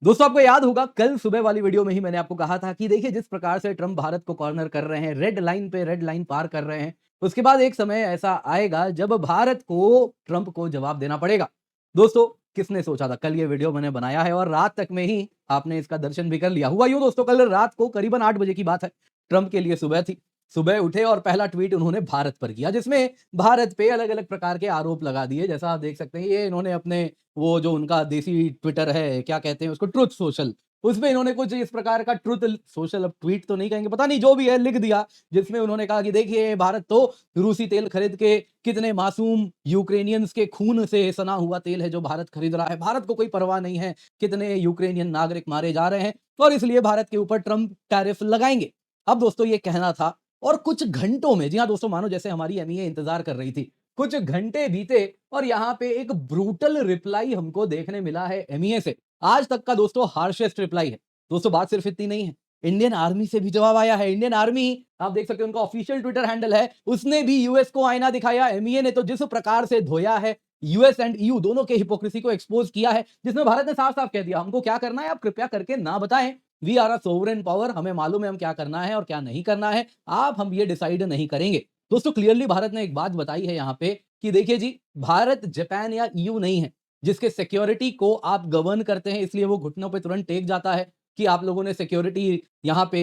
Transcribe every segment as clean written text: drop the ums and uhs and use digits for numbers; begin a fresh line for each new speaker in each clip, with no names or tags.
दोस्तों आपको याद होगा कल सुबह वाली वीडियो में ही मैंने आपको कहा था कि देखिए जिस प्रकार से ट्रंप भारत को कॉर्नर कर रहे हैं, रेड लाइन पे रेड लाइन पार कर रहे हैं, उसके बाद एक समय ऐसा आएगा जब भारत को ट्रंप को जवाब देना पड़ेगा। दोस्तों किसने सोचा था? कल ये वीडियो मैंने बनाया है और रात तक में ही आपने इसका दर्शन भी कर लिया। हुआ यूं दोस्तों, कल रात को करीबन 8 बजे की बात है। ट्रंप के लिए सुबह थी। सुबह उठे और पहला ट्वीट उन्होंने भारत पर किया, जिसमें भारत पे अलग-अलग प्रकार के आरोप लगा दिए। जैसा आप देख सकते हैं, ये इन्होंने अपने वो जो उनका देसी ट्विटर है, क्या कहते हैं उसको, ट्रुथ सोशल, उसमें इन्होंने कुछ इस प्रकार का ट्रुथ सोशल, अब ट्वीट तो नहीं कहेंगे, पता नहीं जो भी है, लिख दिया, जिसमें उन्होंने कहा कि देखिए भारत तो रूसी तेल खरीद के कितने मासूम यूक्रेनियंस के खून से सना हुआ तेल है जो भारत खरीद रहा है। भारत को कोई परवाह नहीं है कितने यूक्रेनियन नागरिक मारे जा रहे हैं और इसलिए भारत के ऊपर ट्रंप टैरिफ लगाएंगे। अब दोस्तों ये कहना था और कुछ घंटों में, जी हाँ दोस्तों, मानो जैसे हमारी एमईए इंतजार कर रही थी, कुछ घंटे बीते और यहाँ पे एक ब्रूटल रिप्लाई हमको देखने मिला है एमईए से। आज तक का दोस्तों हार्शेस्ट रिप्लाई है। दोस्तों बात सिर्फ इतनी नहीं है, इंडियन आर्मी से भी जवाब आया है। इंडियन आर्मी, आप देख सकते हैं उनका ऑफिशियल ट्विटर हैंडल है, उसने भी यूएस को आईना दिखाया। एमईए ने तो जिस प्रकार से धोया है, यूएस एंड ईयू दोनों के हिपोक्रेसी को एक्सपोज किया है, जिसमें भारत ने साफ साफ कह दिया हमको क्या करना है आप कृपया करके ना बताएं। We are a sovereign power, हमें मालूम है हम क्या करना है और क्या नहीं करना है, आप हम ये डिसाइड नहीं करेंगे। दोस्तों क्लियरली भारत ने एक बात बताई है यहाँ पे कि देखिए जी, भारत जापान या ईयू नहीं है जिसके सिक्योरिटी को आप गवर्न करते हैं, इसलिए वो घुटनों पे तुरंत टेक जाता है कि आप लोगों ने सिक्योरिटी यहाँ पे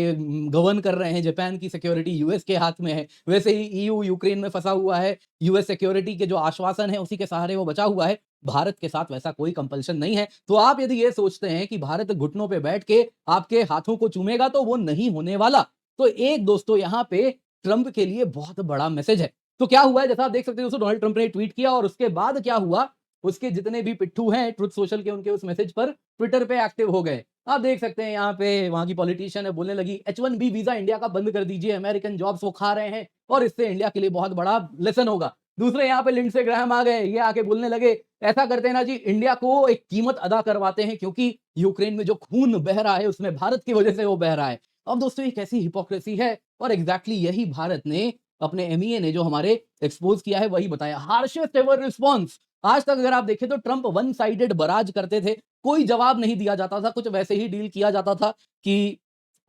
गवर्न कर रहे हैं। जापान की सिक्योरिटी यूएस के हाथ में है, वैसे ही ईयू यूक्रेन में फंसा हुआ है, यूएस सिक्योरिटी के जो आश्वासन है उसी के सहारे वो बचा हुआ है। भारत के साथ वैसा कोई कंपल्शन नहीं है। तो आप यदि ये सोचते हैं कि भारत घुटनों पे बैठ के आपके हाथों को चूमेगा तो वो नहीं होने वाला। तो एक दोस्तों यहाँ पे ट्रंप के लिए बहुत बड़ा मैसेज है। तो क्या हुआ है, जैसा आप देख सकते हैं दोस्तों, डोनाल्ड ट्रंप ने ट्वीट किया और उसके बाद क्या हुआ, उसके जितने भी पिट्ठू हैं ट्रुथ सोशल के, उनके उस मैसेज पर ट्विटर पे एक्टिव हो गए। आप देख सकते हैं यहाँ पे वहां की पॉलिटिशियन है बोलने लगी H1B वीजा इंडिया का बंद कर दीजिए, अमेरिकन जॉब्स वो खा रहे हैं और इससे इंडिया के लिए बहुत बड़ा लेसन होगा। दूसरे यहाँ पे लिंडसे ग्राहम आ गए, ये आके बोलने लगे ऐसा करते हैं ना जी, इंडिया को एक कीमत अदा करवाते हैं क्योंकि यूक्रेन में जो खून बह रहा है उसमें भारत की वजह से वो बह रहा है। अब दोस्तों ये कैसी हिपोक्रेसी है और एग्जैक्टली यही भारत ने अपने एमईए ने जो हमारे एक्सपोज किया है वही बताया। Harshest ever response. आज तक अगर आप देखें तो ट्रंप वन साइडेड बराज करते थे, कोई जवाब नहीं दिया जाता था, कुछ वैसे ही डील किया जाता था कि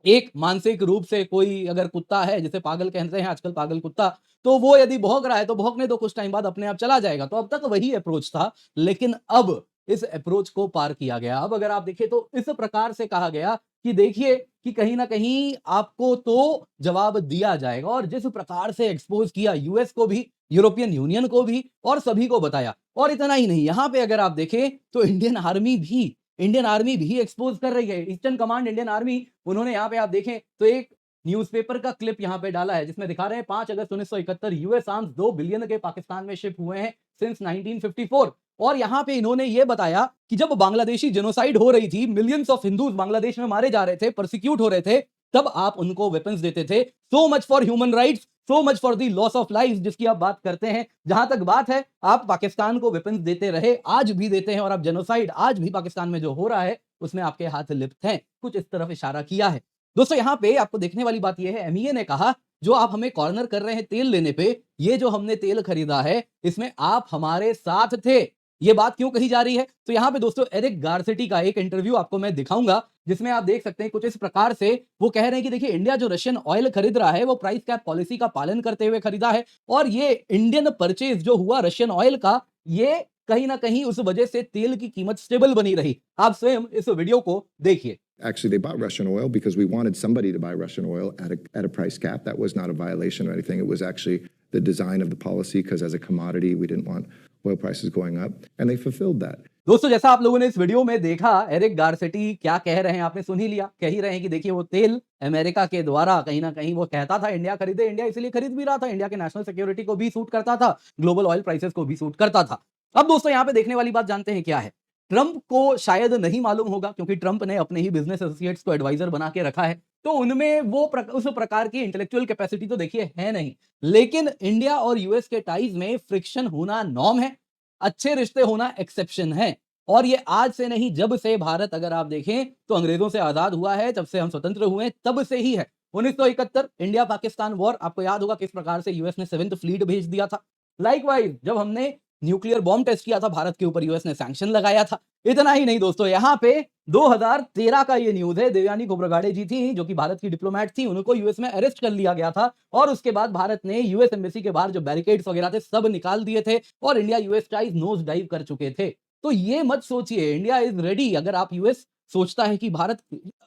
एक मानसिक रूप से कोई अगर कुत्ता है, जिसे पागल कहते हैं आजकल, पागल कुत्ता, तो वो यदि भौंक रहा है तो भौंकने दो, कुछ टाइम बाद अपने आप चला जाएगा। तो अब तक वही अप्रोच था, लेकिन अब इस अप्रोच को पार किया गया। अब अगर आप देखें तो इस प्रकार से कहा गया कि देखिए कि कहीं ना कहीं आपको तो जवाब दिया जाएगा, और जिस प्रकार से एक्सपोज किया यूएस को भी, यूरोपियन यूनियन को भी और सभी को बताया। और इतना ही नहीं, यहां पे अगर आप देखें तो इंडियन आर्मी भी एक्सपोज कर रही है। ईस्टर्न कमांड इंडियन आर्मी, उन्होंने यहाँ पे आप देखें तो एक न्यूज़पेपर का क्लिप यहाँ पे डाला है जिसमें दिखा रहे हैं 5 अगस्त 1971 यूएस आर्म्स 2 बिलियन के पाकिस्तान में शिप हुए हैं सिंस 1954। और यहाँ पे इन्होंने ये बताया कि जब बांग्लादेशी जेनोसाइड हो रही थी, मिलियंस ऑफ हिंदूज बांग्लादेश में मारे जा रहे थे, परसिक्यूट हो रहे थे, तब आप उनको वेपन्स देते थे। So much for human rights, so much for the loss of life, जिसकी आप बात करते हैं। जहां तक बात है, आप पाकिस्तान को वेपन्स देते रहे, आज भी देते हैं, और आप जेनोसाइड आज भी पाकिस्तान में जो हो रहा है उसमें आपके हाथ लिप्त हैं। कुछ इस तरफ इशारा किया है। दोस्तों यहाँ पे आपको देखने वाली बात यह है, एमईए ने कहा जो आप हमें कॉर्नर कर रहे हैं तेल लेने पे, ये जो हमने तेल खरीदा है इसमें आप हमारे साथ थे। ये बात क्यों कही जा रही है? तो यहाँ पे दोस्तों एरिक गारसेटी का एक इंटरव्यू आपको मैं दिखाऊंगा, जिसमें आप देख सकते हैं कुछ इस प्रकार से वो कह रहे हैं कि देखिए इंडिया जो रशियन ऑयल खरीद रहा है वो प्राइस कैप पॉलिसी का पालन करते हुए खरीदा है, और ये इंडियन परचेज जो हुआ रशियन ऑयल का, ये कहीं ना कहीं उस वजह से तेल की कीमत स्टेबल बनी रही। आप स्वयं इस वीडियो को देखिए।
Actually, they bought Russian oil because we wanted somebody to buy Russian oil at a price cap. That was not a violation or anything. It was actually the design of the policy, because as a commodity, we didn't want oil prices going up, and they fulfilled that.
दोस्तों जैसा आप लोगों ने इस video में देखा, Eric Garcetti क्या कह रहे हैं आपने सुन ही लिया। कह ही रहे हैं कि देखिए वो तेल अमेरिका के द्वारा कहीं ना कहीं, वो कहता था इंडिया खरीदे, इंडिया इसलिए खरीद भी रहा था, इंडिया के नेशनल सिक्योरिटी को भी सूट करता था, ग्लोबल ऑयल प्राइसेस को भी सूट करता था। अब दोस्तों यहाँ पे देखने वाली बात जानते हैं क्या है। ट्रंप को शायद नहीं मालूम होगा, क्योंकि ट्रंप ने अपने ही बिजनेस एसोसिएट्स को एडवाइजर बना के रखा है, तो उनमें वो उस प्रकार की इंटेलेक्चुअल कैपेसिटी तो देखिए है नहीं। लेकिन इंडिया और यूएस के टाइज में फ्रिक्शन होना नॉर्म है, अच्छे रिश्ते होना एक्सेप्शन है। और ये आज से नहीं, जब से भारत अगर आप देखें तो अंग्रेजों से आजाद हुआ है, जब से हम स्वतंत्र हुए तब से ही है। 1971 इंडिया पाकिस्तान वॉर, आपको याद होगा किस प्रकार से यूएस ने 7th फ्लीट भेज दिया था। लाइकवाइज जब हमने न्यूक्लियर बॉम्ब टेस्ट किया था भारत के ऊपर, यूएस ने सैंक्शन लगाया था। इतना ही नहीं दोस्तों, यहाँ पे 2013 का ये न्यूज़ है, देवयानी खोब्रागडे जी थी जो कि भारत की डिप्लोमेट थी, उनको यूएस में अरेस्ट कर लिया गया था और उसके बाद भारत ने यूएस एम्बेसी के बाहर जो बैरिकेड्स वगैरह थे सब निकाल दिए थे और India US ties nose dive कर चुके थे। तो ये मत सोचिए इंडिया इज रेडी, अगर आप यूएस सोचता है कि भारत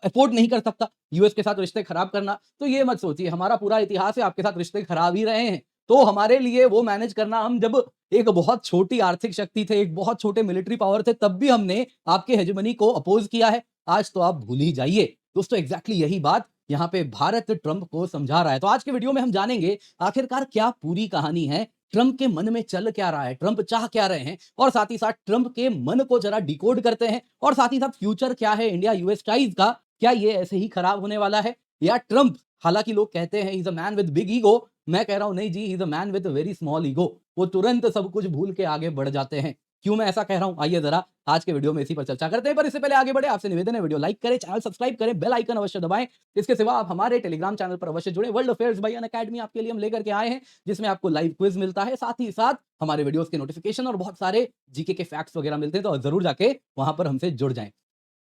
अफोर्ड नहीं कर सकता यूएस के साथ रिश्ते खराब करना, तो ये मत सोचिए, हमारा पूरा इतिहास है आपके साथ रिश्ते खराब ही रहे हैं। तो हमारे लिए वो मैनेज करना, हम जब एक बहुत छोटी आर्थिक शक्ति थे, एक बहुत छोटे मिलिट्री पावर थे, तब भी हमने आपके हेजेमनी को अपोज किया है। आज तो आप भूल ही जाइए। दोस्तों एग्जैक्टली यही बात यहाँ पे भारत ट्रंप को समझा रहा है। तो आज के वीडियो में हम जानेंगे आखिरकार क्या पूरी कहानी है, ट्रंप के मन में चल क्या रहा है, ट्रंप चाह क्या रहे हैं, और साथ ही साथ ट्रंप के मन को जरा डिकोड करते हैं, और साथ ही साथ फ्यूचर क्या है इंडिया यूएस टाइज का, क्या ये ऐसे ही खराब होने वाला है, या ट्रंप, हालांकि लोग कहते हैं he is a man with big ego, मैं कह रहा हूं नहीं जी, he is a man with very small ego, वो तुरंत सब कुछ भूल के आगे बढ़ जाते हैं। क्यों मैं ऐसा कह रहा हूं, आइए जरा आज के वीडियो में इसी पर चर्चा करते हैं। पर इससे पहले आगे बढ़े आपसे निवेदन है, वीडियो लाइक करें, चैनल सब्सक्राइब करें, बेल आइकन अवश्य दबाएं। इसके सिवा आप हमारे टेलीग्राम चैनल पर अवश्य जुड़े। वर्ल्ड अफेयर्स बाय अन अकेडमी आपके लिए हम लेकर के आए हैं, जिसमें आपको लाइव क्विज मिलता है, साथ ही साथ हमारे वीडियोस के नोटिफिकेशन और बहुत सारे जीके के फैक्ट्स वगैरह मिलते हैं। तो जरूर जाके वहां पर हमसे जुड़ जाएं।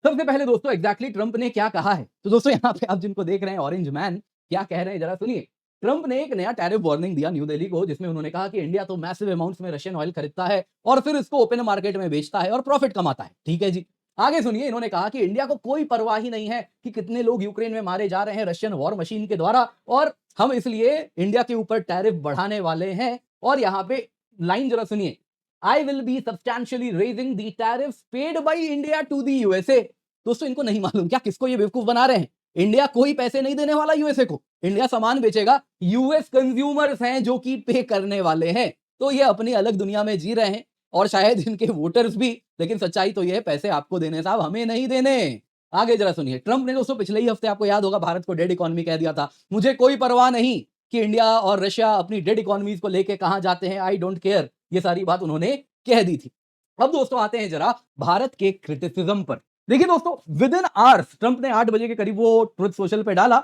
सबसे पहले दोस्तों एग्जैक्टली ट्रंप ने क्या कहा है, तो दोस्तों यहाँ पे आप जिनको देख रहे हैं ऑरेंज मैन, क्या कह रहे हैं जरा सुनिए। ट्रंप ने एक नया टैरिफ वार्निंग दिया न्यू दिल्ली को, जिसमें उन्होंने कहा कि इंडिया तो मैसिव अमाउंट्स में रशियन ऑयल खरीदता है और फिर इसको ओपन मार्केट में बेचता है और प्रॉफिट कमाता है। ठीक है जी, आगे सुनिए, इन्होंने कहा कि इंडिया को कोई परवाह ही नहीं है कि कितने लोग यूक्रेन में मारे जा रहे हैं रशियन वॉर मशीन के द्वारा, और हम इसलिए इंडिया के ऊपर टैरिफ बढ़ाने वाले हैं। और यहाँ पे लाइन जरा सुनिए, I will be substantially raising the tariffs paid by India to the USA. दोस्तों इनको नहीं मालूम क्या किसको ये बेवकूफ बना रहे हैं, इंडिया कोई पैसे नहीं देने वाला यूएसए को, इंडिया सामान बेचेगा, यूएस कंज्यूमर्स हैं जो कि पे करने वाले हैं। तो ये अपनी अलग दुनिया में जी रहे हैं और शायद इनके वोटर्स भी, लेकिन सच्चाई तो ये है पैसे आपको देने साहब, हमें नहीं देने। आगे जरा सुनिए, ट्रंप ने दोस्तों पिछले ही हफ्ते आपको याद होगा भारत को डेड इकोनॉमी कह दिया था। मुझे कोई परवाह नहीं कि इंडिया और रशिया अपनी डेड इकोनॉमीज को लेके कहां जाते हैं, आई डोंट केयर, ये सारी बात उन्होंने कह दी थी। अब दोस्तों आते हैं जरा भारत के क्रिटिसिज्म पर। देखिए दोस्तों, विद इन आवर्स ट्रंप ने 8 बजे के करीब वो ट्रुथ सोशल पे डाला,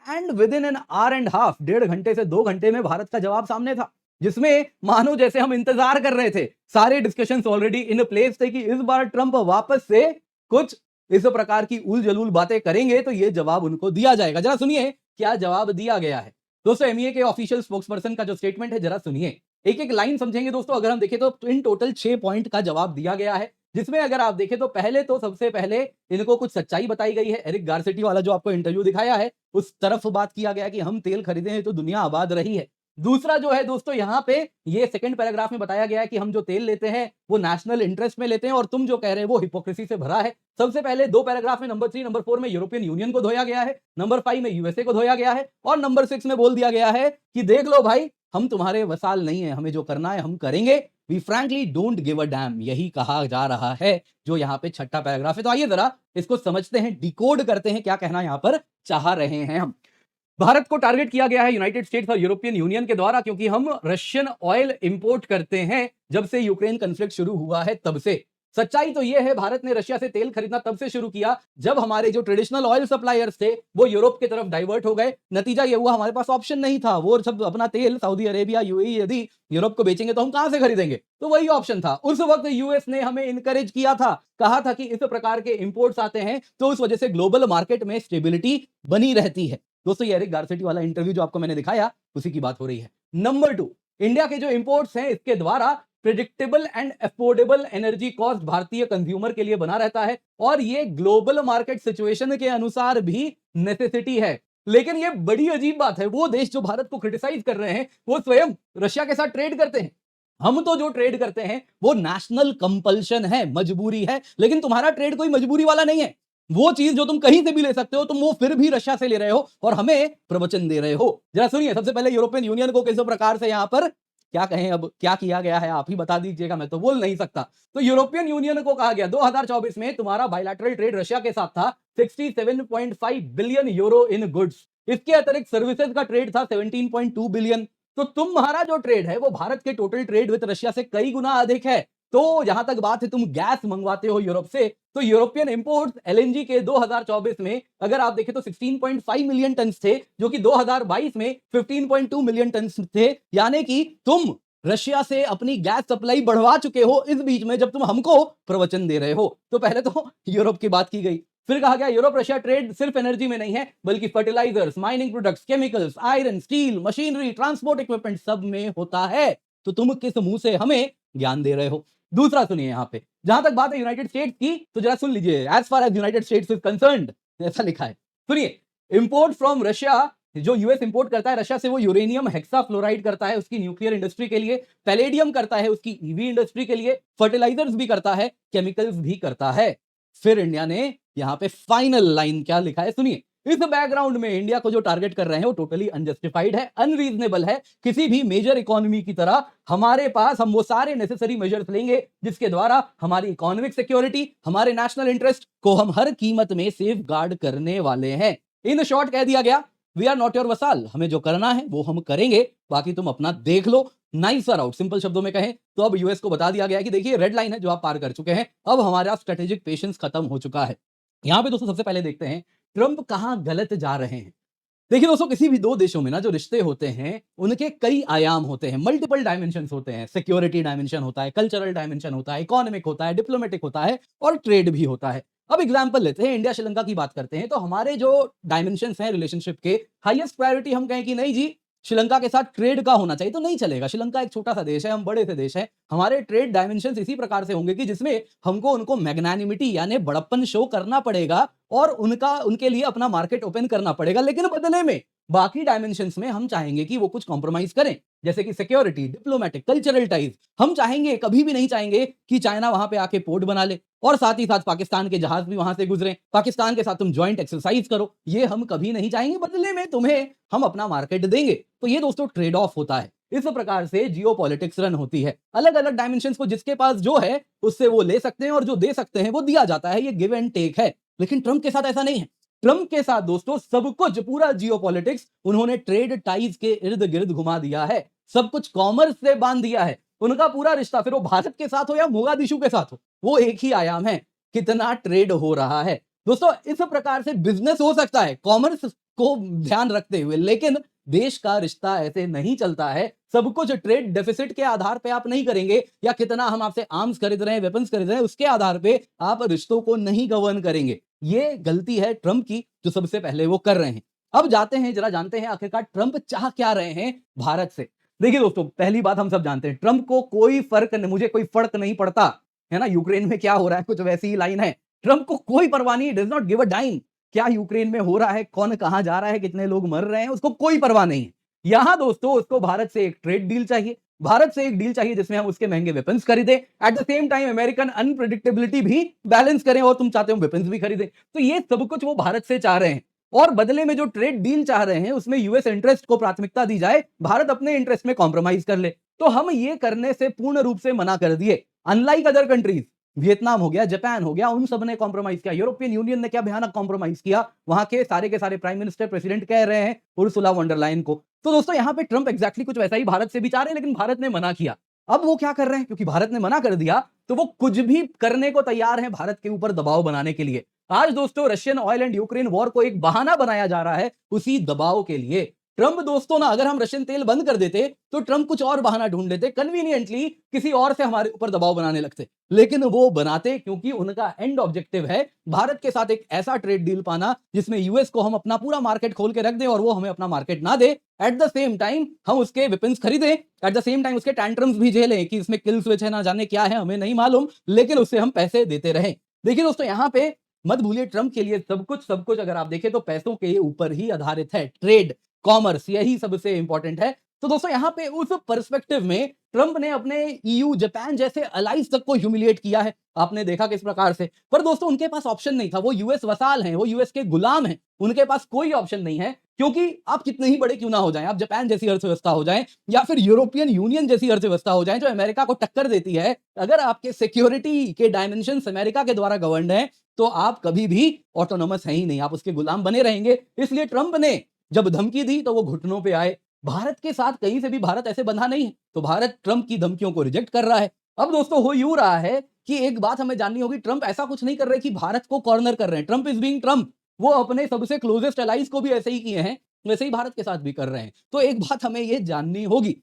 and with in an hour and half, 1.5 घंटे से 2 घंटे में भारत का जवाब सामने था, जिसमें मानो जैसे हम इंतजार कर रहे थे, सारे डिस्कशंस ऑलरेडी इन प्लेस थे कि इस बार ट्रंप वापस से कुछ इस प्रकार की उल जलूल बातें करेंगे तो ये जवाब उनको दिया जाएगा। जरा सुनिए क्या जवाब दिया गया है। दोस्तों एमईए के ऑफिशियल स्पोक्सपर्सन का जो स्टेटमेंट है, जरा सुनिए, एक एक लाइन समझेंगे दोस्तों। अगर हम देखें तो इन टोटल 6 पॉइंट का जवाब दिया गया है, जिसमें अगर आप देखें तो पहले तो सबसे पहले इनको कुछ सच्चाई बताई गई है। एरिक गारसेटी वाला जो आपको इंटरव्यू दिखाया है, उस तरफ बात किया गया कि हम तेल खरीदे हैं तो दुनिया आबाद रही है। दूसरा जो है दोस्तों, यहाँ पे ये सेकंड पैराग्राफ में बताया गया है कि हम जो तेल लेते हैं वो नेशनल इंटरेस्ट में लेते हैं और तुम जो कह रहे हैं वो हिपोक्रेसी से भरा है। सबसे पहले 2 पैराग्राफ में नंबर 3 नंबर 4 में यूरोपियन यूनियन को धोया गया है, नंबर 5 में यूएसए को धोया गया है, और नंबर 6 में बोल दिया गया है कि देख लो भाई, हम तुम्हारे वसाल नहीं है, हमें जो करना है हम करेंगे, we frankly don't give a damn, यही कहा जा रहा है जो यहाँ पे छठा पैराग्राफ है। तो आइए जरा इसको समझते हैं, डिकोड करते हैं क्या कहना यहाँ पर चाह रहे हैं हम। भारत को टारगेट किया गया है यूनाइटेड स्टेट्स और यूरोपियन यूनियन के द्वारा, क्योंकि हम रशियन ऑयल इंपोर्ट करते हैं जब से यूक्रेन कॉन्फ्लिक्ट शुरू हुआ है तब से। सच्चाई तो यह है, भारत ने रशिया से तेल खरीदना तब से शुरू किया जब हमारे जो ट्रेडिशनल ऑयल सप्लायर्स थे वो यूरोप की तरफ डाइवर्ट हो गए। नतीजा यह हुआ हमारे पास ऑप्शन नहीं था, वो सब अपना तेल सऊदी अरेबिया यूएई यदि यूरोप को बेचेंगे तो हम कहां से खरीदेंगे, तो वही ऑप्शन था। उस वक्त यूएस ने हमें इनकरेज किया था, कहा था कि इस प्रकार के इंपोर्ट्स आते हैं तो उस वजह से ग्लोबल मार्केट में स्टेबिलिटी बनी रहती है। दोस्तों ये एरिक गारसेटी वाला इंटरव्यू जो आपको मैंने दिखाया उसी की बात हो रही है। नंबर 2, इंडिया के जो इंपोर्ट्स हैं इसके द्वारा predictable and affordable energy cost भारतीय कंज्यूमर के लिए बना रहता है, और ये ग्लोबल मार्केट सिचुएशन के अनुसार भी नेसेसिटी है। लेकिन ये बड़ी अजीब बात है, वो देश जो भारत को क्रिटिसाइज कर रहे हैं वो स्वयं रशिया के साथ ट्रेड करते हैं। हम तो जो ट्रेड करते हैं वो नेशनल कंपल्शन है, मजबूरी है, लेकिन तुम्हारा ट्रेड कोई मजबूरी वाला नहीं है। वो चीज जो तुम कहीं से भी ले सकते हो तुम वो फिर भी रशिया से ले रहे हो और हमें प्रवचन दे रहे हो। जरा सुनिए, सबसे पहले यूरोपियन यूनियन को किस प्रकार से यहां पर क्या कहें, अब क्या किया गया है आप ही बता दीजिएगा, मैं तो बोल नहीं सकता। तो यूरोपियन यूनियन को कहा गया 2024 में तुम्हारा बायलैटरल ट्रेड रशिया के साथ था 67.5 बिलियन यूरो इन गुड्स, इसके अतिरिक्त सर्विसेज का ट्रेड था 17.2 बिलियन। तो तुम्हारा जो ट्रेड है वो भारत के टोटल ट्रेड विद रशिया से कई गुना अधिक है। तो जहां तक बात है तुम गैस मंगवाते हो यूरोप से, तो यूरोपियन इंपोर्ट्स एलएनजी के 2024 में अगर आप देखें तो 16.5 मिलियन टन थे, जो कि 2022 में 15.2 मिलियन टन थे, यानी कि तुम रशिया से अपनी गैस सप्लाई बढ़वा चुके हो इस बीच में, जब तुम हमको प्रवचन दे रहे हो। तो पहले तो यूरोप की बात की गई, फिर कहा गया यूरोप रशिया ट्रेड सिर्फ एनर्जी में नहीं है, बल्कि fertilisers, mining products, chemicals, iron, steel, machinery, transport equipment सब में होता है। तो तुम किस मुंह से हमें ज्ञान दे रहे हो? दूसरा सुनिए, यहां पे जहां तक बात है यूनाइटेड स्टेट्स की, तो जरा सुन लीजिए, as far as United States is concerned, ऐसा लिखा है। सुनिए, इंपोर्ट फ्रॉम रशिया, जो यूएस इंपोर्ट करता है रशिया से, वो यूरेनियम हेक्साफ्लोराइड करता है उसकी न्यूक्लियर इंडस्ट्री के लिए, पैलेडियम करता है उसकी ईवी इंडस्ट्री के लिए, फर्टिलाइजर्स भी करता है, केमिकल्स भी करता है। फिर इंडिया ने यहां पे फाइनल लाइन क्या लिखा है, सुनिए, इस बैकग्राउंड में इंडिया को जो टारगेट कर रहे हैं वो टोटली अनजस्टिफाइड है, अनरीजनेबल है। किसी भी मेजर इकोनॉमी की तरह हमारे पास हम वो सारे नेसेसरी मेजर्स लेंगे जिसके द्वारा हमारी इकोनॉमिक सिक्योरिटी, हमारे नेशनल इंटरेस्ट को हम हर कीमत में सेफ गार्ड करने वाले हैं। इन शॉर्ट कह दिया गया, we are not your vassal, हमें जो करना है वो हम करेंगे, बाकी तुम अपना देख लो। नाइस और आउट, सिंपल शब्दों में कहें तो अब यूएस को बता दिया गया कि देखिए रेड लाइन है जो आप पार कर चुके हैं, अब हमारा स्ट्रेटेजिक पेशेंस खत्म हो चुका है। यहां पे दोस्तों सबसे पहले देखते हैं ट्रंप कहां गलत जा रहे हैं। देखिए दोस्तों, किसी भी दो देशों में ना जो रिश्ते होते हैं उनके कई आयाम होते हैं, मल्टीपल डायमेंशंस होते हैं। सिक्योरिटी डायमेंशन होता है, कल्चरल डायमेंशन होता है, इकोनॉमिक होता है, डिप्लोमेटिक होता है और ट्रेड भी होता है। अब एग्जांपल लेते हैं, इंडिया श्रीलंका की बात करते हैं, तो हमारे जो डायमेंशंस हैं रिलेशनशिप के, हाईएस्ट प्रायोरिटी हम कहें कि नहीं जी श्रीलंका के साथ ट्रेड का होना चाहिए, तो नहीं चलेगा। श्रीलंका एक छोटा सा देश है, हम बड़े से देश हैं, हमारे ट्रेड डायमेंशंस इसी प्रकार से होंगे कि जिसमें हमको उनको मैग्नानिमिटी यानी बड़प्पन शो करना पड़ेगा और उनके लिए अपना मार्केट ओपन करना पड़ेगा, लेकिन बदले में बाकी डायमेंशंस में हम चाहेंगे कि वो कुछ कॉम्प्रोमाइज करें, जैसे कि सिक्योरिटी, डिप्लोमेटिक, कल्चरल टाइज। हम चाहेंगे, कभी भी नहीं चाहेंगे कि चाइना वहां पे आके पोर्ट बना ले और साथ ही साथ पाकिस्तान के जहाज भी वहां से गुजरे, पाकिस्तान के साथ तुम ज्वाइंट एक्सरसाइज करो, ये हम कभी नहीं चाहेंगे। बदले में तुम्हें हम अपना मार्केट देंगे। तो ये दोस्तों ट्रेड ऑफ होता है। इस प्रकार से जियो पॉलिटिक्स रन होती है। अलग अलग डायमेंशंस को जिसके पास जो है उससे वो ले सकते हैं और जो दे सकते हैं वो दिया जाता है, ये गिव एंड टेक है। लेकिन ट्रंप के साथ ऐसा नहीं है। ट्रंप के साथ दोस्तों सब कुछ, पूरा जियो पॉलिटिक्स उन्होंने ट्रेड टाइज के इर्द गिर्द घुमा दिया है, सब कुछ कॉमर्स से बांध दिया है। उनका पूरा रिश्ता, फिर वो भारत के साथ हो या मोगादिशु के साथ हो, वो एक ही आयाम है, कितना ट्रेड हो रहा है। दोस्तों इस प्रकार से बिजनेस हो सकता है कॉमर्स को ध्यान रखते हुए, लेकिन देश का रिश्ता ऐसे नहीं चलता है। सब कुछ ट्रेड डेफिसिट के आधार पे आप नहीं करेंगे, या कितना हम आपसे आर्म्स खरीद रहे हैं, वेपन्स खरीद रहे हैं, उसके आधार पे आप रिश्तों को नहीं गवर्न करेंगे। ये गलती है ट्रंप की, जो सबसे पहले वो कर रहे हैं। अब जाते हैं, जरा जानते हैं आखिरकार ट्रंप चाह क्या रहे हैं भारत से। देखिए दोस्तों, पहली बात हम सब जानते हैं, ट्रंप को कोई फर्क नहीं, मुझे कोई फर्क नहीं पड़ता है ना, यूक्रेन में क्या हो रहा है, कुछ वैसी ही लाइन है। ट्रंप को कोई परवाह नहीं, does not give a dime, क्या यूक्रेन में हो रहा है, कौन कहां जा रहा है, कितने लोग मर रहे हैं, उसको कोई परवाह नहीं है। यहां दोस्तों उसको भारत से एक ट्रेड डील चाहिए, भारत से एक डील चाहिए जिसमें हम उसके महंगे वेपन्स खरीदें, at the same time American unpredictability भी बैलेंस करें, और तुम चाहते हो वेपन्स भी खरीदें। तो ये सब कुछ वो भारत से चाह रहे हैं, और बदले में जो ट्रेड डील चाह रहे हैं उसमें यूएस इंटरेस्ट को प्राथमिकता दी जाए, भारत अपने इंटरेस्ट में कॉम्प्रोमाइज कर ले। तो हम ये करने से पूर्ण रूप से मना कर दिए। अनलाइक अदर कंट्रीज, वियतनाम हो गया, जापान हो गया, उन सब ने कॉम्प्रोमाइज किया। यूरोपियन यूनियन ने क्या भयानक कॉम्प्रोमाइज किया, वहां के सारे प्राइम मिनिस्टर, प्रेसिडेंट कह रहे हैं उर्सुला वॉन डर लायन को। तो दोस्तों यहाँ पे ट्रंप एग्जैक्टली कुछ वैसा ही भारत से भी चाह रहे हैं, लेकिन भारत ने मना किया। अब वो क्या कर रहे हैं, क्योंकि भारत ने मना कर दिया तो वो कुछ भी करने को तैयार है भारत के ऊपर दबाव बनाने के लिए। आज दोस्तों Russian oil and Ukraine war को एक बहाना बनाया जा रहा है उसी दबाव के लिए। ट्रंप दोस्तों ना, अगर हम रशियन तेल बंद कर देते तो ट्रंप कुछ और बहाना ढूंढ लेते, कन्वीनियंटली किसी और से हमारे ऊपर दबाव बनाने लगते, लेकिन वो बनाते क्योंकि उनका एंड ऑब्जेक्टिव है भारत के साथ एक ऐसा ट्रेड डील पाना जिसमें यूएस को हम अपना पूरा मार्केट खोल के रख दें और वो हमें अपना मार्केट ना दे। एट द सेम टाइम हम उसके वेपन्स खरीदें, एट द सेम टाइम उसके टैंट्रम्स भी झेलें कि इसमें किल स्विच है, ना जाने क्या है, हमें नहीं मालूम, लेकिन उससे हम पैसे देते रहें। देखिए दोस्तों, यहाँ पे मत भूलिए ट्रंप के लिए सब कुछ अगर आप देखें तो पैसों के ऊपर ही आधारित है। ट्रेड, कॉमर्स, यही सबसे इंपॉर्टेंट है। तो दोस्तों यहाँ पे उस पर्सपेक्टिव में ट्रंप ने अपने ईयू, जापान जैसे अलाइज तक को ह्यूमिलिएट किया है, आपने देखा किस प्रकार से। पर दोस्तों उनके पास ऑप्शन नहीं था, वो यूएस वसाल हैं, वो यूएस के गुलाम हैं, उनके पास कोई ऑप्शन नहीं है। क्योंकि आप कितने ही बड़े क्यों ना हो जाएं, आप जापान जैसी अर्थव्यवस्था हो जाएं या फिर यूरोपियन यूनियन जैसी अर्थव्यवस्था हो जाएं जो अमेरिका को टक्कर देती है, अगर आपके सिक्योरिटी के डायमेंशन अमेरिका के द्वारा गवर्नड है तो आप कभी भी ऑटोनोमस है ही नहीं, आप उसके गुलाम बने रहेंगे। इसलिए ट्रंप ने जब धमकी दी तो वो घुटनों पे आए। भारत के साथ कहीं से भी भारत ऐसे बंधा नहीं है, तो भारत ट्रंप की धमकियों को रिजेक्ट कर रहा है। अब दोस्तों हो यूं रहा है कि एक बात हमें जाननी होगी, ट्रंप ऐसा कुछ नहीं कर रहे कि भारत को कॉर्नर कर रहे हैं। ट्रंप इज बीइंग ट्रंप, वो अपने सबसे क्लोजेस्ट एलाइज को भी ऐसे ही किए हैं, वैसे ही भारत के साथ भी कर रहे हैं। तो एक बात हमें ये जाननी होगी,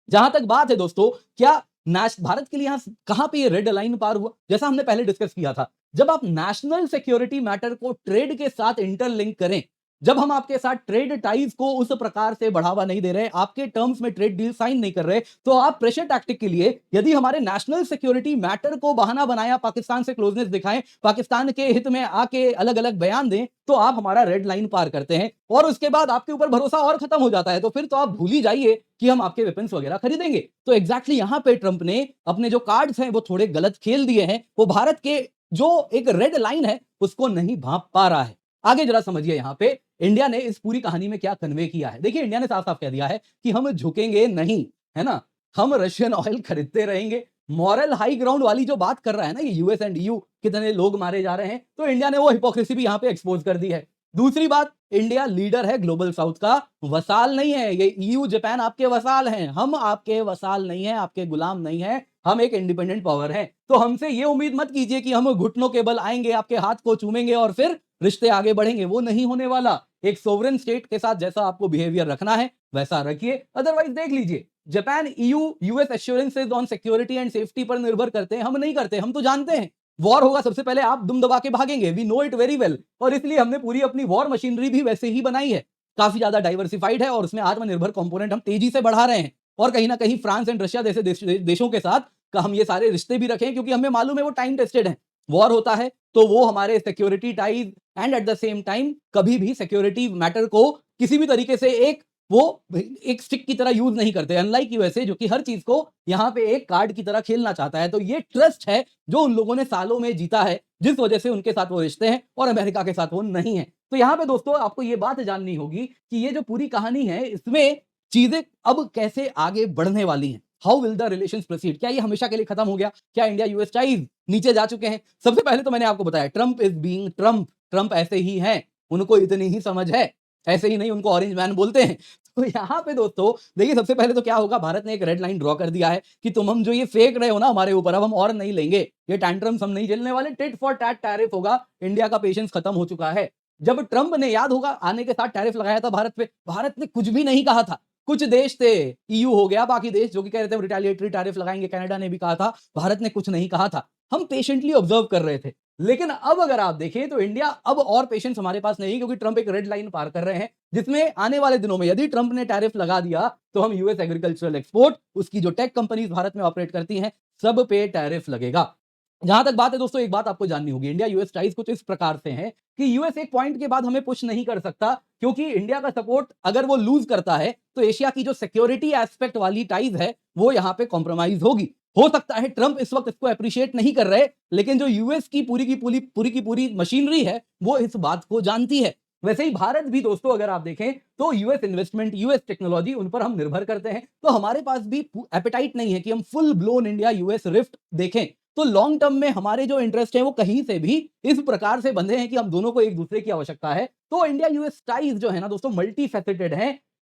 जहां तक बात है दोस्तों, क्या भारत के लिए यहां कहां पे ये रेड लाइन पार हुआ? जैसा हमने पहले डिस्कस किया था, जब आप नेशनल सिक्योरिटी मैटर को ट्रेड के साथ इंटरलिंक करें, जब हम आपके साथ ट्रेड टाइज को उस प्रकार से बढ़ावा नहीं दे रहे, आपके टर्म्स में ट्रेड डील साइन नहीं कर रहे, तो आप प्रेशर टैक्टिक के लिए यदि हमारे नेशनल सिक्योरिटी मैटर को बहाना बनाया, पाकिस्तान से क्लोजनेस दिखाएं, पाकिस्तान के हित में आके अलग अलग बयान दें, तो आप हमारा रेड लाइन पार करते हैं और उसके बाद आपके ऊपर भरोसा और खत्म हो जाता है। तो फिर तो आप भूल ही जाइए कि हम आपके वेपन्स वगैरह खरीदेंगे। तो एग्जैक्टली यहां पे ट्रंप ने अपने जो कार्ड्स हैं वो थोड़े गलत खेल दिए हैं। वो भारत के जो एक रेड लाइन है उसको नहीं भांप पा रहा है। आगे जरा समझिए, यहां पे इंडिया ने इस पूरी कहानी में क्या कन्वे किया है। देखिए, इंडिया ने साफ साफ कह दिया है कि हम झुकेंगे नहीं, है ना, हम रशियन ऑयल खरीदते रहेंगे। मॉरल हाई ग्राउंड वाली जो बात कर रहा है ना, ये यूएस एंड ईयू कितने लोग मारे जा रहे हैं, तो इंडिया ने वो हिपोक्रेसी भी यहां पे एक्सपोज कर दी है। दूसरी बात, इंडिया लीडर है ग्लोबल साउथ का, वसाल नहीं है। ये ईयू जापान आपके वसाल हैं, हम आपके वसाल नहीं है, आपके गुलाम नहीं है। हम एक इंडिपेंडेंट पावर है। तो हमसे ये उम्मीद मत कीजिए कि हम घुटनों के बल आएंगे, आपके हाथ को चूमेंगे और फिर रिश्ते आगे बढ़ेंगे। वो नहीं होने वाला। एक सोवरेन स्टेट के साथ जैसा आपको बिहेवियर रखना है वैसा रखिए, अदरवाइज देख लीजिए, Japan, EU, US assurances on security and safety पर निर्भर करते हैं, हम नहीं करते। हम तो जानते हैं वॉर होगा, सबसे पहले आप दुम दबा के भागेंगे, we know it very well. और इसलिए हमने पूरी अपनी वॉर मशीनरी भी वैसे ही बनाई है, काफी ज्यादा डाइवर्सिफाइड है और उसमें आत्मनिर्भर कंपोनेंट हम तेजी से बढ़ा रहे हैं। और कहीं ना कहीं फ्रांस एंड रशिया जैसे देशों के साथ हम ये सारे रिश्ते भी रखें, क्योंकि हमें मालूम है वो टाइम टेस्टेड है। वॉर होता है तो वो हमारे security ties and at the same time कभी भी सिक्योरिटी मैटर को किसी भी तरीके से एक स्टिक की तरह यूज नहीं करते, अनलाइक यूएसए जो कि हर चीज को यहां पे एक कार्ड की तरह खेलना चाहता है। तो ये ट्रस्ट है जो उन लोगों ने सालों में जीता है, जिस वजह से उनके साथ वो रिश्ते हैं और अमेरिका के साथ वो नहीं है। तो यहां पे दोस्तों आपको ये बात जाननी होगी कि ये जो पूरी कहानी है इसमें चीजें अब कैसे आगे बढ़ने वाली हैं। How will the relations proceed? क्या ये हमेशा के लिए खत्म हो गया? क्या इंडिया यूएस टाइज नीचे जा चुके हैं? सबसे पहले तो मैंने आपको बताया, Trump is being Trump. Trump ऐसे ही हैं, उनको इतनी ही समझ है, ऐसे ही नहीं उनको ऑरेंज मैन बोलते हैं। तो यहाँ पे दोस्तों देखिए, सबसे पहले तो क्या होगा, भारत ने एक रेड लाइन ड्रॉ कर दिया है कि तुम हम जो ये फेंक रहे हो ना हमारे ऊपर, अब हम और नहीं लेंगे, ये टैंट्रम्स हम नहीं झेलने वाले, टिट फॉर टैट टैरिफ होगा। इंडिया का पेशेंस खत्म हो चुका है। जब ट्रंप ने, याद होगा, आने के साथ टैरिफ लगाया था भारत पे, भारत ने कुछ भी नहीं कहा था। कुछ देश थे, ईयू हो गया, बाकी देश जो कि कह रहे थे रिटेलिएटरी टैरिफ लगाएंगे, कनाडा ने भी कहा था, भारत ने कुछ नहीं कहा था। हम पेशेंटली ऑब्जर्व कर रहे थे। लेकिन अब अगर आप देखें तो इंडिया अब और पेशेंस हमारे पास नहीं, क्योंकि ट्रंप एक रेड लाइन पार कर रहे हैं, जिसमें आने वाले दिनों में यदि ट्रंप ने टैरिफ लगा दिया तो हम यूएस एग्रीकल्चरल एक्सपोर्ट, उसकी जो टेक कंपनीज भारत में ऑपरेट करती हैं, सब पे टैरिफ लगेगा। जहां तक बात है दोस्तों, एक बात आपको जाननी होगी, इंडिया यूएस टाइज कुछ इस प्रकार से हैं कि यूएस एक पॉइंट के बाद हमें पुश नहीं कर सकता, क्योंकि इंडिया का सपोर्ट अगर वो लूज करता है तो एशिया की जो सिक्योरिटी एस्पेक्ट वाली टाइज है वो यहां पे कॉम्प्रोमाइज होगी। हो सकता है ट्रंप इस वक्त इसको अप्रिशिएट नहीं कर रहे, लेकिन जो यूएस की पूरी मशीनरी है वो इस बात को जानती है। वैसे ही भारत भी दोस्तों अगर आप देखें तो यूएस इन्वेस्टमेंट, यूएस टेक्नोलॉजी, उन पर हम निर्भर करते हैं। तो हमारे पास भी एपेटाइट नहीं है कि हम full blown India US rift देखें। तो लॉन्ग टर्म में हमारे जो इंटरेस्ट है वो कहीं से भी इस प्रकार से बंधे हैं कि हम दोनों को एक दूसरे की आवश्यकता है। तो इंडिया यूएस टाइज जो है ना दोस्तों, मल्टी फैसेटेड है,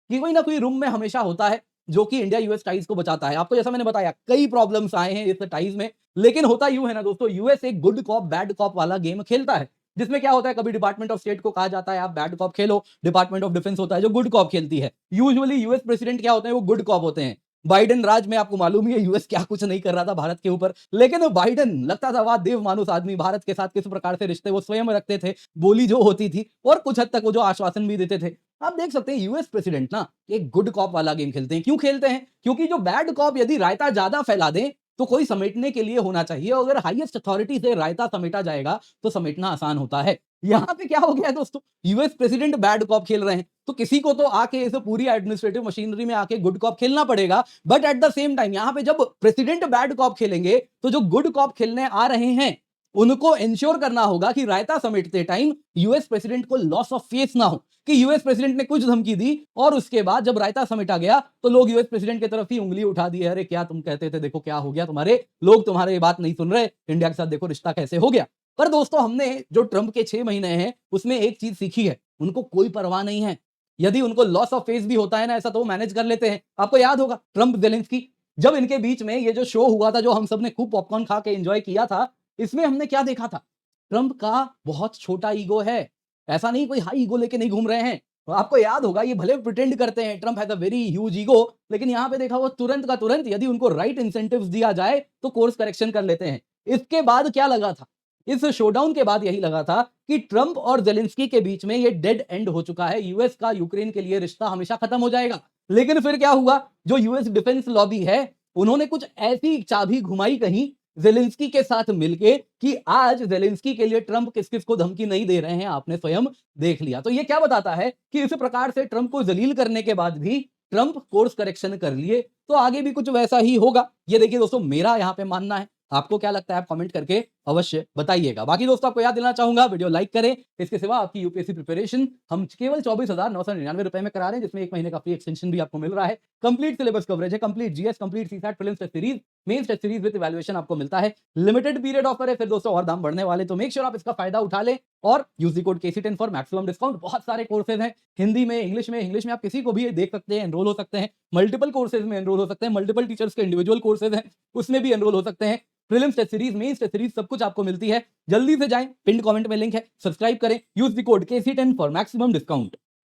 कि कोई ना कोई रूम में हमेशा होता है जो कि इंडिया यूएस टाइज को बचाता है। आपको जैसा मैंने बताया, कई प्रॉब्लम्स आए हैं इस टाइज में, लेकिन होता यूं है ना दोस्तों, यूएस एक गुड कॉप बैड कॉप वाला गेम खेलता है, जिसमें क्या होता है, कभी डिपार्टमेंट ऑफ स्टेट को कहा जाता है आप bad cop Khelo, department of defence होता है जो गुड कॉप खेलती है। यूजुअली यूएस प्रेसिडेंट क्या होते हैं, वो गुड कॉप होते हैं। बाइडेन राज में आपको मालूम ही है यूएस क्या कुछ नहीं कर रहा था भारत के ऊपर, लेकिन बाइडेन लगता था वह देव मानुस आदमी, भारत के साथ किस प्रकार से रिश्ते वो स्वयं रखते थे, बोली जो होती थी और कुछ हद तक वो जो आश्वासन भी देते थे। आप देख सकते हैं यूएस प्रेसिडेंट ना एक गुड कॉप वाला गेम खेलते हैं। क्यों खेलते हैं? क्योंकि जो बैड कॉप यदि रायता ज्यादा फैला दें तो कोई समेटने के लिए होना चाहिए, और अगर हाईएस्ट अथॉरिटी से रायता समेटा जाएगा तो समेटना आसान होता है। यहां पे क्या हो गया है दोस्तों, यूएस प्रेसिडेंट बैड कॉप खेल रहे हैं, तो किसी को तो आके इस पूरी एडमिनिस्ट्रेटिव मशीनरी में आके गुड कॉप खेलना पड़ेगा। But at the same time यहां पे जब प्रेसिडेंट बैड कॉप खेलेंगे तो जो गुड कॉप खेलने आ रहे हैं उनको इंश्योर करना होगा कि रायता समेटते टाइम यूएस प्रेसिडेंट को लॉस ऑफ फेथ ना हो, कि यूएस प्रेसिडेंट ने कुछ धमकी दी और उसके बाद जब रायता समेटा गया तो लोग यूएस प्रेसिडेंट की तरफ ही उंगली उठा दी है, अरे क्या तुम कहते थे, देखो क्या हो गया, तुम्हारे लोग तुम्हारे बात नहीं सुन रहे, इंडिया के साथ देखो रिश्ता कैसे हो गया। पर दोस्तों हमने जो ट्रंप के 6 महीने हैं उसमें एक चीज सीखी है, उनको कोई परवाह नहीं है। यदि उनको लॉस ऑफ फेस भी होता है ना ऐसा, तो वो मैनेज कर लेते हैं। आपको याद होगा ट्रंप जेलेंस्की, जब इनके बीच में ये जो शो हुआ था जो हम सबने खूब पॉपकॉर्न खा के एंजॉय किया था, इसमें हमने क्या देखा था, ट्रंप का बहुत छोटा ईगो है। ऐसा नहीं कोई हाई ईगो लेके नहीं घूम रहे हैं, आपको याद होगा ये भले प्रिटेंड करते हैं Trump has a very huge ego, लेकिन यहां पे देखा वो तुरंत का तुरंत यदि उनको राइट इंसेंटिव्स दिया जाए तो कोर्स करेक्शन कर लेते हैं। इसके बाद क्या लगा था, इस शोडाउन के बाद यही लगा था कि ट्रंप और जेलेंस्की के बीच में ये डेड एंड हो चुका है, यूएस का यूक्रेन के लिए रिश्ता हमेशा खत्म हो जाएगा। लेकिन फिर क्या हुआ, जो यूएस डिफेंस लॉबी है उन्होंने कुछ ऐसी चाबी घुमाई कहीं जेलेंस्की के साथ मिलके कि आज जेलेंस्की के लिए ट्रंप किस किस को धमकी नहीं दे रहे हैं, आपने स्वयं देख लिया। तो ये क्या बताता है कि इस प्रकार से ट्रंप को जलील करने के बाद भी ट्रंप कोर्स करेक्शन कर लिए, तो आगे भी कुछ वैसा ही होगा। ये देखिए दोस्तों, मेरा यहां पे मानना है, आपको क्या लगता है आप कमेंट करके अवश्य बताइएगा। बाकी दोस्तों आपको याद दिलाना चाहूंगा वीडियो लाइक करें। इसके सिवा आपकी यूपीएससी प्रिपरेशन हम केवल 24,999 रुपए में करा रहे हैं, जिसमें 1 महीने का फ्री एक्सटेंशन भी आपको मिल रहा है। कंप्लीट सिलेबस कवरेज है, complete GS, complete CSAT prelims test series, mains test series with evaluation आपको मिलता है। लिमिटेड पीरियड ऑफर है, फिर दोस्तों और दाम बढ़ने वाले, तो मेक श्योर आप इसका फायदा उठा लें और use the code KC10 for maximum discount. बहुत सारे कोर्सेज हैं, हिंदी में, इंग्लिश में आप किसी को भी देख सकते हैं, एनरोल हो सकते हैं। मल्टीपल कोर्सेज में एनरोल हो सकते हैं, मल्टीपल टीचर्स के इंडिविजुअल कोर्सेज हैं, उसमें भी एनरोल हो सकते हैं। Prelims test series, mains test series, सब कुछ आपको मिलती है। जल्दी से जाएं, पिन कमेंट में लिंक है, सब्सक्राइब करें, use the code KC10 for maximum discount.